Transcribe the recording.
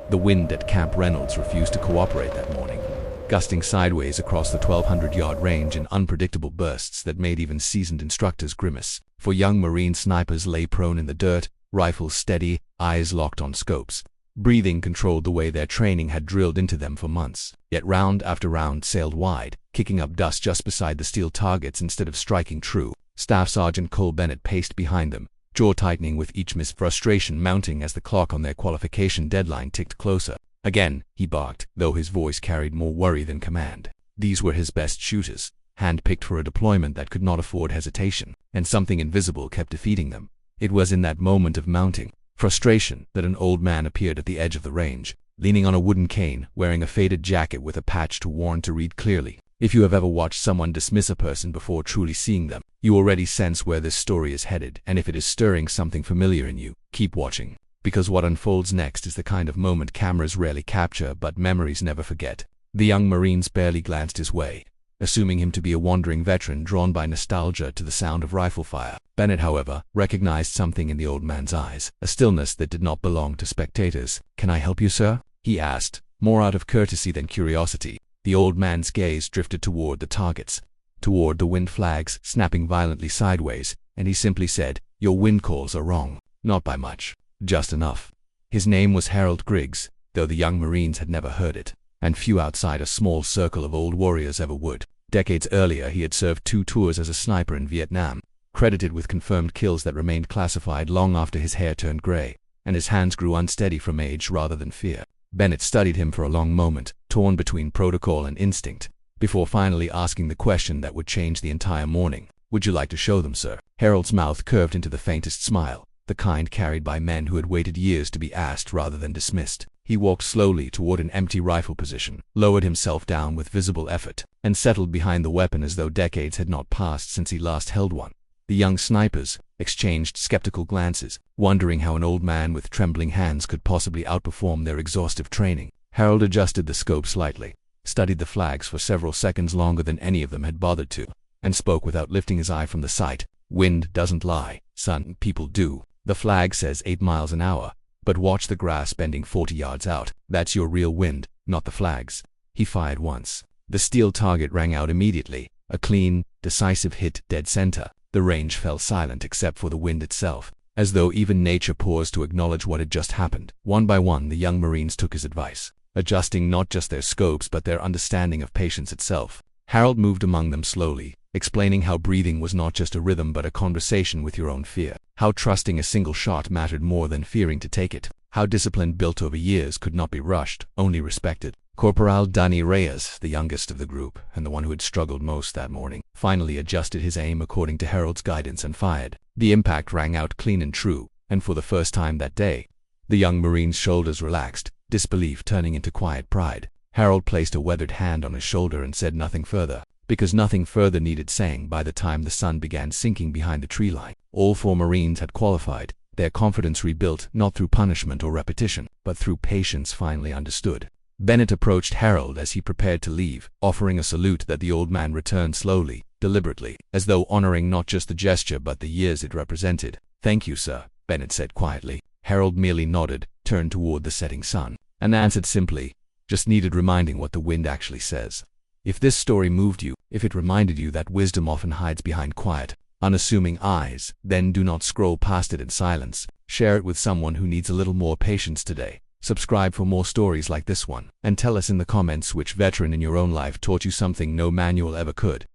The wind at Camp Reynolds refused to cooperate that morning, gusting sideways across the 1,200-yard range in unpredictable bursts that made even seasoned instructors grimace. For young Marine snipers lay prone in the dirt, rifles steady, eyes locked on scopes. Breathing controlled the way their training had drilled into them for months. Yet round after round sailed wide, kicking up dust just beside the steel targets instead of striking true. Staff Sergeant Cole Bennett paced behind them, jaw tightening with each miss, frustration mounting as the clock on their qualification deadline ticked closer. Again, he barked, though his voice carried more worry than command. These were his best shooters, hand-picked for a deployment that could not afford hesitation, and something invisible kept defeating them. It was in that moment of mounting frustration that an old man appeared at the edge of the range, leaning on a wooden cane, wearing a faded jacket with a patch too worn to read clearly. If you have ever watched someone dismiss a person before truly seeing them, you already sense where this story is headed, and if it is stirring something familiar in you, keep watching. Because what unfolds next is the kind of moment cameras rarely capture but memories never forget. The young Marines barely glanced his way, assuming him to be a wandering veteran drawn by nostalgia to the sound of rifle fire. Bennett, however, recognized something in the old man's eyes, a stillness that did not belong to spectators. "Can I help you, sir?" he asked, more out of courtesy than curiosity. The old man's gaze drifted toward the targets, toward the wind flags snapping violently sideways, and he simply said, "Your wind calls are wrong. Not by much. Just enough." His name was Harold Griggs, though the young Marines had never heard it, and few outside a small circle of old warriors ever would. Decades earlier, he had served 2 tours as a sniper in Vietnam, credited with confirmed kills that remained classified long after his hair turned gray, and his hands grew unsteady from age rather than fear. Bennett studied him for a long moment, torn between protocol and instinct, before finally asking the question that would change the entire morning. "Would you like to show them, sir?" Harold's mouth curved into the faintest smile, the kind carried by men who had waited years to be asked rather than dismissed. He walked slowly toward an empty rifle position, lowered himself down with visible effort, and settled behind the weapon as though decades had not passed since he last held one. The young snipers exchanged skeptical glances, wondering how an old man with trembling hands could possibly outperform their exhaustive training. Harold adjusted the scope slightly, studied the flags for several seconds longer than any of them had bothered to, and spoke without lifting his eye from the sight. "Wind doesn't lie, son. People do. The flag says 8 miles an hour, but watch the grass bending 40 yards out. That's your real wind, not the flags." He fired once. The steel target rang out immediately, a clean, decisive hit dead center. The range fell silent except for the wind itself, as though even nature paused to acknowledge what had just happened. One by one, the young Marines took his advice, adjusting not just their scopes but their understanding of patience itself. Harold moved among them slowly, explaining how breathing was not just a rhythm but a conversation with your own fear, how trusting a single shot mattered more than fearing to take it, how discipline built over years could not be rushed, only respected. Corporal Danny Reyes, the youngest of the group, and the one who had struggled most that morning, finally adjusted his aim according to Harold's guidance and fired. The impact rang out clean and true, and for the first time that day, the young Marine's shoulders relaxed, disbelief turning into quiet pride. Harold placed a weathered hand on his shoulder and said nothing further, because nothing further needed saying by the time the sun began sinking behind the tree line. All 4 Marines had qualified, their confidence rebuilt not through punishment or repetition, but through patience finally understood. Bennett approached Harold as he prepared to leave, offering a salute that the old man returned slowly, deliberately, as though honoring not just the gesture but the years it represented. "Thank you, sir," Bennett said quietly. Harold merely nodded, turned toward the setting sun, and answered simply, "Just needed reminding what the wind actually says." If this story moved you, if it reminded you that wisdom often hides behind quiet, unassuming eyes, then do not scroll past it in silence. Share it with someone who needs a little more patience today. Subscribe for more stories like this one, and tell us in the comments which veteran in your own life taught you something no manual ever could.